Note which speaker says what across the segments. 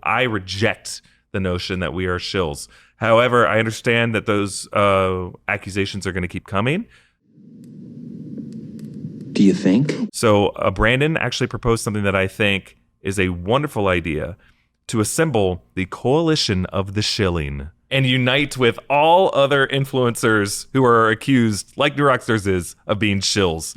Speaker 1: I reject the notion that we are shills. However, I understand that those accusations are going to keep coming.
Speaker 2: Do you think?
Speaker 1: So Brandon actually proposed something that I think is a wonderful idea, to assemble the coalition of the shilling and unite with all other influencers who are accused, like New Rockstars is, of being shills.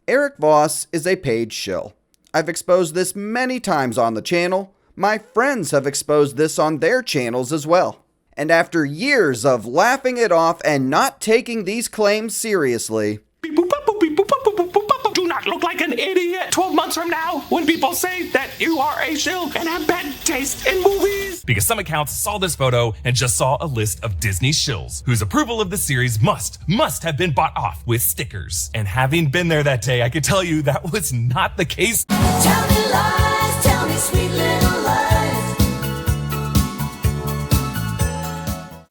Speaker 3: Erik Voss is a paid shill. I've exposed this many times on the channel. My friends have exposed this on their channels as well. And after years of laughing it off and not taking these claims seriously,
Speaker 4: do not look like an idiot 12 months from now when people say that you are a shill and have bad taste in movies.
Speaker 5: Because some accounts saw this photo and just saw a list of Disney shills whose approval of the series must have been bought off with stickers. And having been there that day, I can tell you that was not the case.
Speaker 6: Tell me lies, tell me sweet little lies.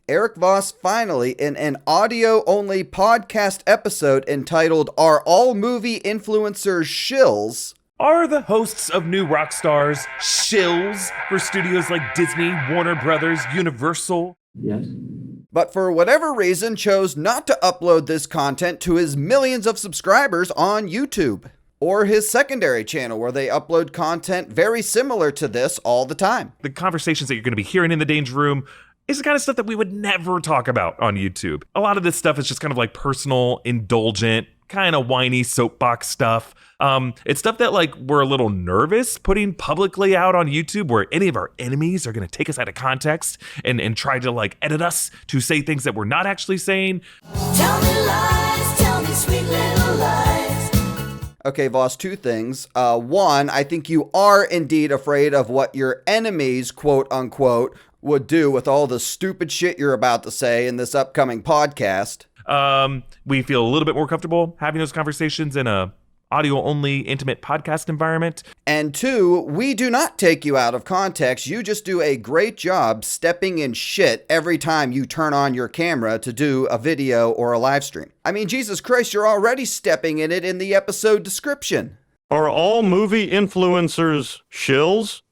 Speaker 3: Erik Voss finally, in an audio-only podcast episode entitled Are All Movie Influencers Shills?
Speaker 1: Are the hosts of New Rockstars shills for studios like Disney, Warner Brothers, Universal?
Speaker 2: Yes.
Speaker 3: But for whatever reason chose not to upload this content to his millions of subscribers on YouTube, or his secondary channel where they upload content very similar to this all the time.
Speaker 1: The conversations that you're going to be hearing in the Danger Room is the kind of stuff that we would never talk about on YouTube. A lot of this stuff is just kind of like personal, indulgent, kind of whiny soapbox stuff. It's stuff that like we're a little nervous putting publicly out on YouTube, where any of our enemies are going to take us out of context and try to like edit us to say things that we're not actually saying.
Speaker 6: Tell me lies, tell me sweet little lies.
Speaker 3: Okay, Voss, two things. One, I think you are indeed afraid of what your enemies, quote unquote, would do with all the stupid shit you're about to say in this upcoming podcast.
Speaker 1: We feel a little bit more comfortable having those conversations in a audio-only intimate podcast environment.
Speaker 3: And two, we do not take you out of context. You just do a great job stepping in shit every time you turn on your camera to do a video or a live stream. I mean, Jesus Christ, you're already stepping in it in the episode description.
Speaker 7: Are all movie influencers shills?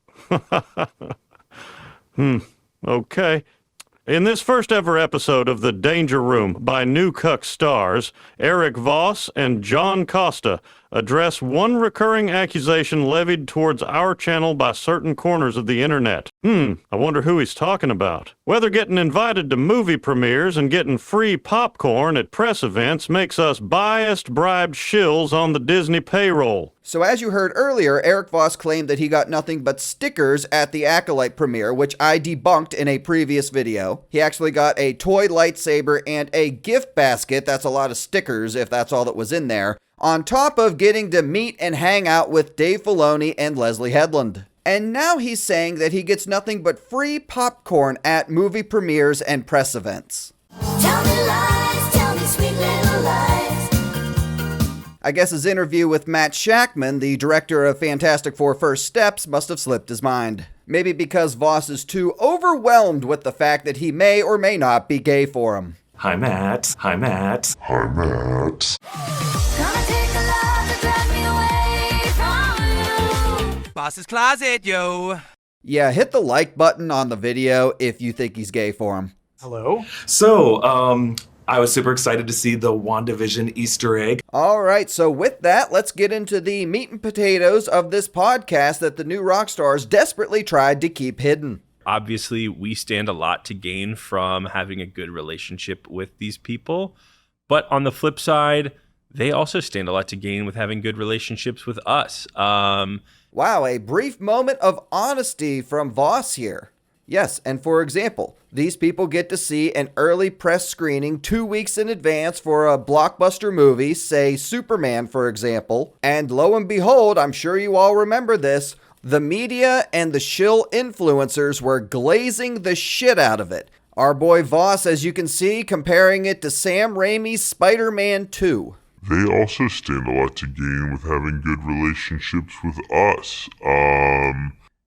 Speaker 7: Okay. In this first ever episode of The Danger Room by New Cuck stars, Erik Voss and John Costa address one recurring accusation levied towards our channel by certain corners of the internet. I wonder who he's talking about. Whether getting invited to movie premieres and getting free popcorn at press events makes us biased, bribed shills on the Disney payroll.
Speaker 3: So as you heard earlier, Erik Voss claimed that he got nothing but stickers at the Acolyte premiere, which I debunked in a previous video. He actually got a toy lightsaber and a gift basket. That's a lot of stickers if that's all that was in there, on top of getting to meet and hang out with Dave Filoni and Leslie Headland. And now he's saying that he gets nothing but free popcorn at movie premieres and press events.
Speaker 6: Tell me lies, tell me sweet little lies.
Speaker 3: I guess his interview with Matt Shackman, the director of Fantastic Four First Steps, must have slipped his mind. Maybe because Voss is too overwhelmed with the fact that he may or may not be gay for him.
Speaker 1: Hi, Matt. Hi, Matt.
Speaker 6: Gonna take a love to drive me away from you.
Speaker 8: Boss's closet, yo.
Speaker 3: Yeah, hit the like button on the video if you think he's gay for him.
Speaker 1: Hello. So, I was super excited to see the WandaVision Easter egg.
Speaker 3: All right, so with that, let's get into the meat and potatoes of this podcast that the New Rockstars desperately tried to keep hidden.
Speaker 9: Obviously, we stand a lot to gain from having a good relationship with these people. But on the flip side, they also stand a lot to gain with having good relationships with us.
Speaker 3: Wow, a brief moment of honesty from Voss here. Yes, and for example, these people get to see an early press screening 2 weeks in advance for a blockbuster movie, say Superman, for example. And lo and behold, I'm sure you all remember this, the media and the shill influencers were glazing the shit out of it. Our boy Voss, as you can see, comparing it to Sam Raimi's Spider-Man 2.
Speaker 10: They also stand a lot to gain with having good relationships with us.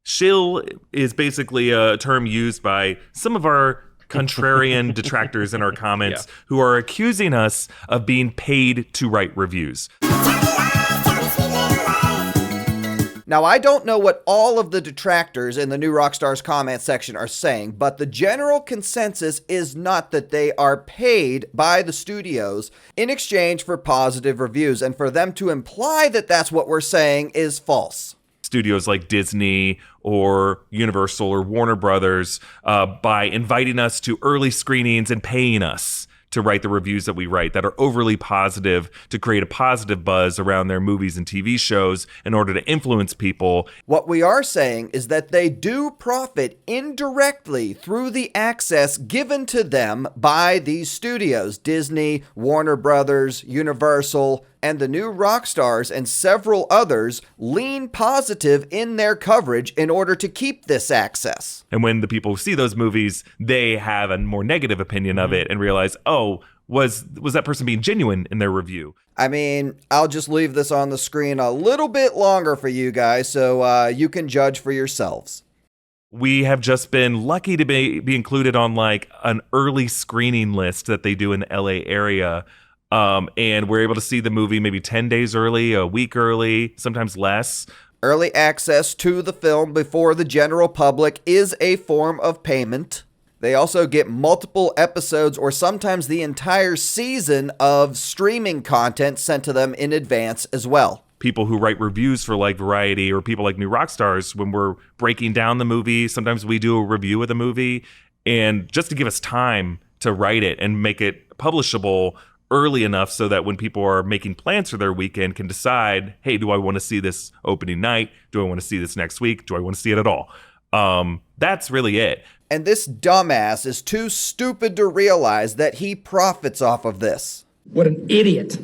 Speaker 1: Shill is basically a term used by some of our contrarian detractors in our comments who are accusing us of being paid to write reviews.
Speaker 3: Now, I don't know what all of the detractors in the new Rockstars comment section are saying, but the general consensus is not that they are paid by the studios in exchange for positive reviews, and for them to imply that that's what we're saying is false.
Speaker 1: Studios like Disney or Universal or Warner Brothers by inviting us to early screenings and paying us to write the reviews that we write that are overly positive, to create a positive buzz around their movies and TV shows in order to influence people.
Speaker 3: What we are saying is that they do profit indirectly through the access given to them by these studios, Disney, Warner Brothers, Universal, and the new Rockstars and several others lean positive in their coverage in order to keep this access.
Speaker 1: And when the people who see those movies, they have a more negative opinion of it and realize, oh, was that person being genuine in their review?
Speaker 3: I mean, I'll just leave this on the screen a little bit longer for you guys so you can judge for yourselves.
Speaker 1: We have just been lucky to be included on like an early screening list that they do in the LA area. And we're able to see the movie maybe 10 days early, a week early, sometimes less.
Speaker 3: Early access to the film before the general public is a form of payment. They also get multiple episodes or sometimes the entire season of streaming content sent to them in advance as well.
Speaker 1: People who write reviews for like Variety or people like New Rockstars, when we're breaking down the movie, sometimes we do a review of the movie, and just to give us time to write it and make it publishable early enough so that when people are making plans for their weekend can decide, hey, do I want to see this opening night? Do I want to see this next week? Do I want to see it at all? That's really it.
Speaker 3: And this dumbass is too stupid to realize that he profits off of this.
Speaker 2: What an idiot.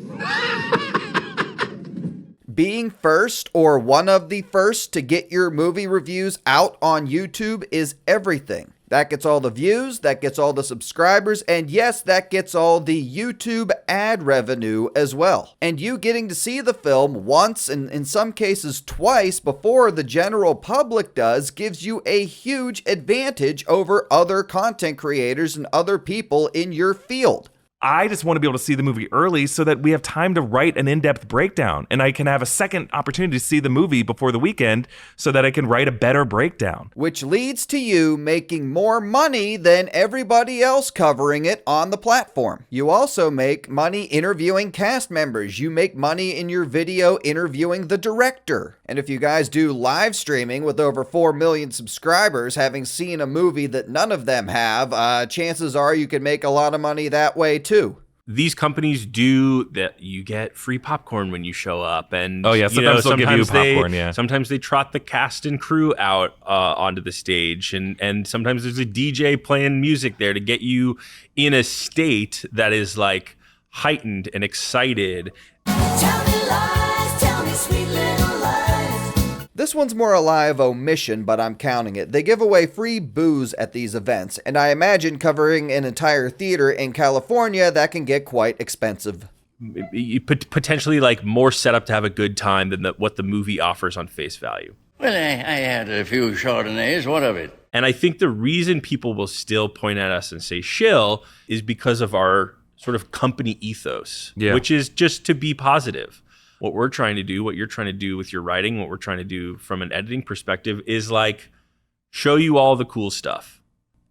Speaker 3: Being first or one of the first to get your movie reviews out on YouTube is everything. That gets all the views, that gets all the subscribers, and yes, that gets all the YouTube ad revenue as well. And you getting to see the film once, and in some cases twice, before the general public does, gives you a huge advantage over other content creators and other people in your field.
Speaker 1: I just want to be able to see the movie early so that we have time to write an in-depth breakdown, and I can have a second opportunity to see the movie before the weekend so that I can write a better breakdown.
Speaker 3: Which leads to you making more money than everybody else covering it on the platform. You also make money interviewing cast members. You make money in your video interviewing the director. And if you guys do live streaming with over 4 million subscribers, having seen a movie that none of them have, chances are you can make a lot of money that way too.
Speaker 9: These companies do that. You get free popcorn when you show up, and
Speaker 1: oh yeah, sometimes they'll give you popcorn.
Speaker 9: Sometimes they trot the cast and crew out onto the stage, and sometimes there's a DJ playing music there to get you in a state that is like heightened and excited.
Speaker 6: Tell me lies, tell me sweet little lies.
Speaker 3: This one's more a live omission, but I'm counting it. They give away free booze at these events, and I imagine covering an entire theater in California, that can get quite expensive.
Speaker 9: Potentially like more set up to have a good time than what the movie offers on face value.
Speaker 8: Well, I had a few Chardonnays. What of it?
Speaker 9: And I think the reason people will still point at us and say shill is because of our sort of company ethos, which is just to be positive. What we're trying to do, what you're trying to do with your writing, what we're trying to do from an editing perspective is like show you all the cool stuff.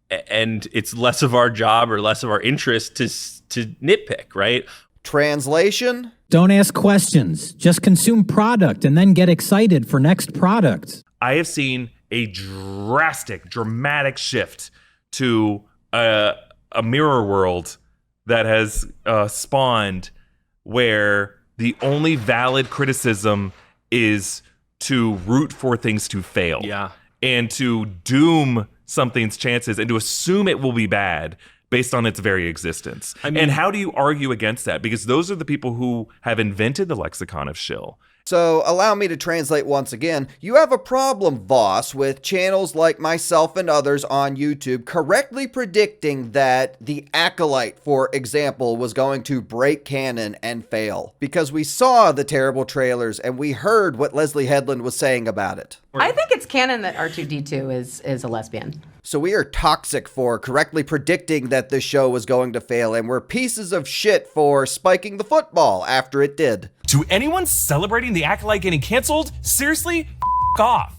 Speaker 9: And it's less of our job or less of our interest to nitpick, right?
Speaker 3: Translation?
Speaker 2: Don't ask questions. Just consume product and then get excited for next product.
Speaker 1: I have seen a dramatic shift to a mirror world that has spawned where the only valid criticism is to root for things to fail.
Speaker 9: Yeah.
Speaker 1: And to doom something's chances and to assume it will be bad based on its very existence. I mean, and how do you argue against that? Because those are the people who have invented the lexicon of shill.
Speaker 3: So allow me to translate once again. You have a problem, Voss, with channels like myself and others on YouTube correctly predicting that the Acolyte, for example, was going to break canon and fail. Because we saw the terrible trailers and we heard what Leslie Headland was saying about it.
Speaker 11: I think it's canon that R2-D2 is a lesbian.
Speaker 3: So we are toxic for correctly predicting that this show was going to fail, and we're pieces of shit for spiking the football after it did.
Speaker 5: To anyone celebrating the Acolyte getting canceled, seriously, off.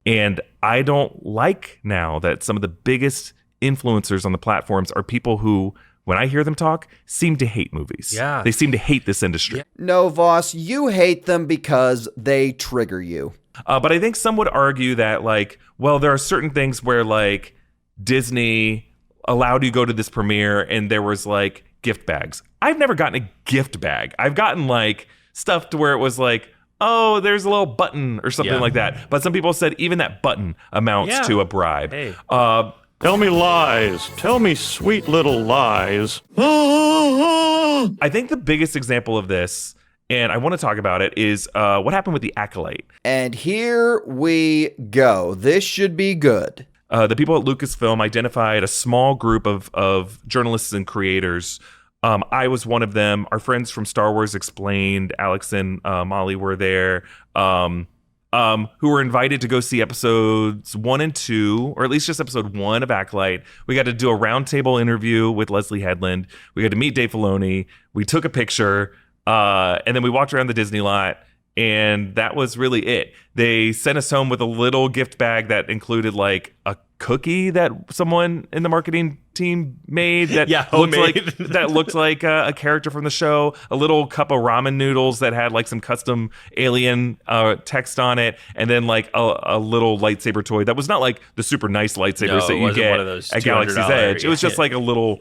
Speaker 1: And I don't like now that some of the biggest influencers on the platforms are people who, when I hear them talk, seem to hate movies.
Speaker 9: Yeah.
Speaker 1: They seem to hate this industry.
Speaker 3: No, Voss, you hate them because they trigger you.
Speaker 1: But I think some would argue that, like, well, there are certain things where, like, Disney allowed you to go to this premiere and there was, like, gift bags. I've never gotten a gift bag. I've gotten, like, stuff to where it was like, oh, there's a little button or something like that. But some people said even that button amounts to a bribe.
Speaker 9: Hey.
Speaker 7: Tell me lies. Tell me sweet little lies.
Speaker 1: I think the biggest example of this, and I want to talk about it, is what happened with the Acolyte.
Speaker 3: And here we go. This should be good.
Speaker 1: The people at Lucasfilm identified a small group of journalists and creators. I was one of them. Our friends from Star Wars Explained, Alex and Molly were there, who were invited to go see episodes 1 and 2, or at least just episode 1 of Acolyte. We got to do a roundtable interview with Leslie Headland. We got to meet Dave Filoni. We took a picture, and then we walked around the Disney lot, and that was really it. They sent us home with a little gift bag that included, like, a cookie that someone in the marketing team made that looked like a character from the show, a little cup of ramen noodles that had like some custom alien text on it, and then like a little lightsaber toy that was not like the super nice lightsabers that you get at Galaxy's Edge. It was just like a little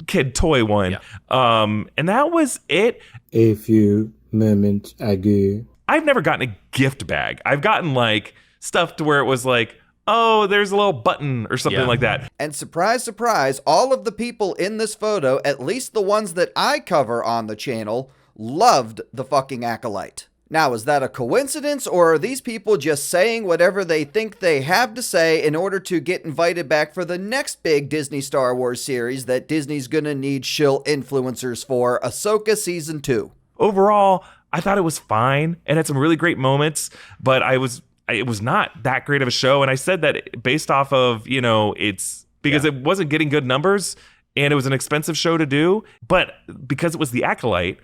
Speaker 1: kid toy one. And that was it.
Speaker 12: A few moments ago.
Speaker 1: I've never gotten a gift bag. I've gotten like stuff to where it was like, oh, there's a little button or something like that.
Speaker 3: And surprise, surprise, all of the people in this photo, at least the ones that I cover on the channel, loved the fucking Acolyte. Now, is that a coincidence, or are these people just saying whatever they think they have to say in order to get invited back for the next big Disney Star Wars series that Disney's gonna need shill influencers for, Ahsoka Season 2?
Speaker 1: Overall, I thought it was fine and had some really great moments, but it was not that great of a show. And I said that based off of, it's because it wasn't getting good numbers and it was an expensive show to do. But because it was the Acolyte,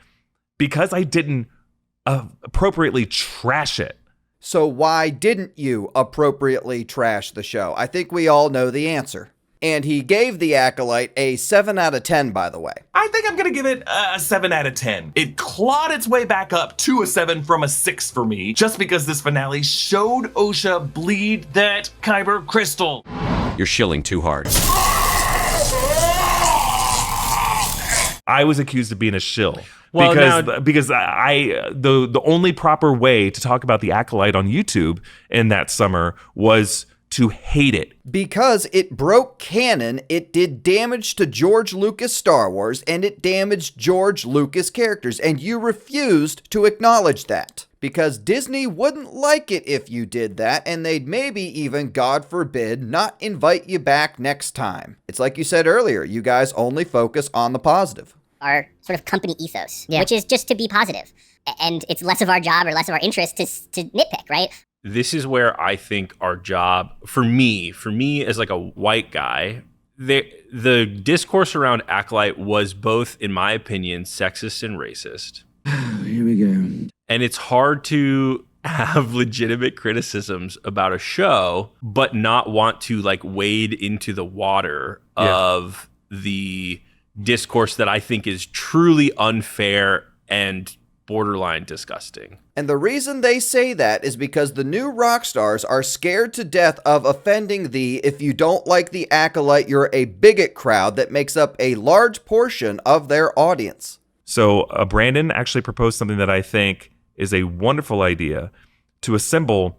Speaker 1: because I didn't appropriately trash it.
Speaker 3: So why didn't you appropriately trash the show? I think we all know the answer. And he gave the Acolyte a 7 out of 10, by the way.
Speaker 4: I think I'm going to give it a 7 out of 10. It clawed its way back up to a 7 from a 6 for me, just because this finale showed Osha bleed that Kyber crystal.
Speaker 13: You're shilling too hard.
Speaker 1: I was accused of being a shill.
Speaker 9: Well,
Speaker 1: because the only proper way to talk about the Acolyte on YouTube in that summer was to hate it.
Speaker 3: Because it broke canon, it did damage to George Lucas Star Wars, and it damaged George Lucas characters, and you refused to acknowledge that. Because Disney wouldn't like it if you did that, and they'd maybe even, God forbid, not invite you back next time. It's like you said earlier, you guys only focus on the positive.
Speaker 14: Our sort of company ethos, which is just to be positive. And it's less of our job or less of our interest to nitpick, right?
Speaker 9: This is where I think our job, for me as like a white guy, the discourse around Acolyte was both, in my opinion, sexist and racist.
Speaker 12: Here we go.
Speaker 9: And it's hard to have legitimate criticisms about a show, but not want to like wade into the water of the discourse that I think is truly unfair and borderline disgusting.
Speaker 3: And the reason they say that is because the new Rockstars are scared to death of offending the if you don't like the Acolyte, you're a bigot crowd that makes up a large portion of their audience.
Speaker 1: So Brandon actually proposed something that I think is a wonderful idea to assemble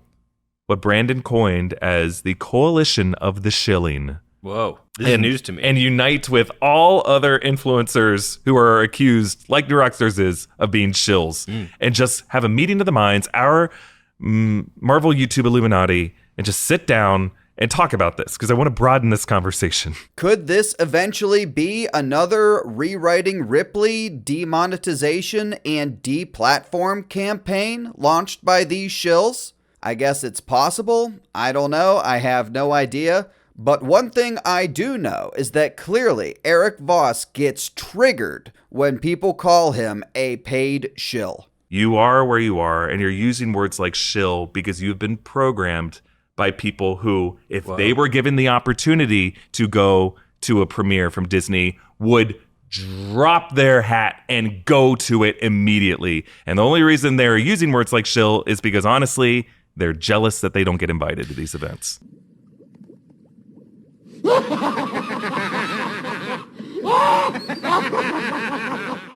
Speaker 1: what Brandon coined as the Coalition of the Shilling.
Speaker 9: Whoa, this is news to me.
Speaker 1: And unite with all other influencers who are accused, like New Rockstars is, of being shills. And just have a meeting of the minds, our Marvel YouTube Illuminati, and just sit down and talk about this, because I want to broaden this conversation.
Speaker 3: Could this eventually be another rewriting Ripley demonetization and deplatform campaign launched by these shills? I guess it's possible. I don't know. I have no idea. But one thing I do know is that clearly Erik Voss gets triggered when people call him a paid shill.
Speaker 1: You are where you are, and you're using words like shill because you've been programmed by people who, if they were given the opportunity to go to a premiere from Disney, would drop their hat and go to it immediately. And the only reason they're using words like shill is because, honestly, they're jealous that they don't get invited to these events.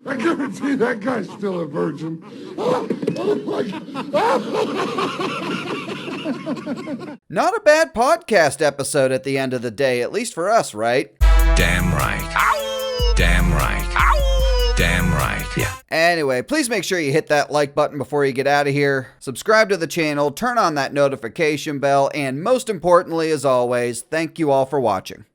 Speaker 15: I guarantee that guy's still a virgin.
Speaker 3: Not a bad podcast episode at the end of the day, at least for us, right?
Speaker 16: Damn right. Ow! Damn right. Ow! Damn right. Yeah.
Speaker 3: Anyway, please make sure you hit that like button before you get out of here. Subscribe to the channel, turn on that notification bell, and most importantly, as always, thank you all for watching.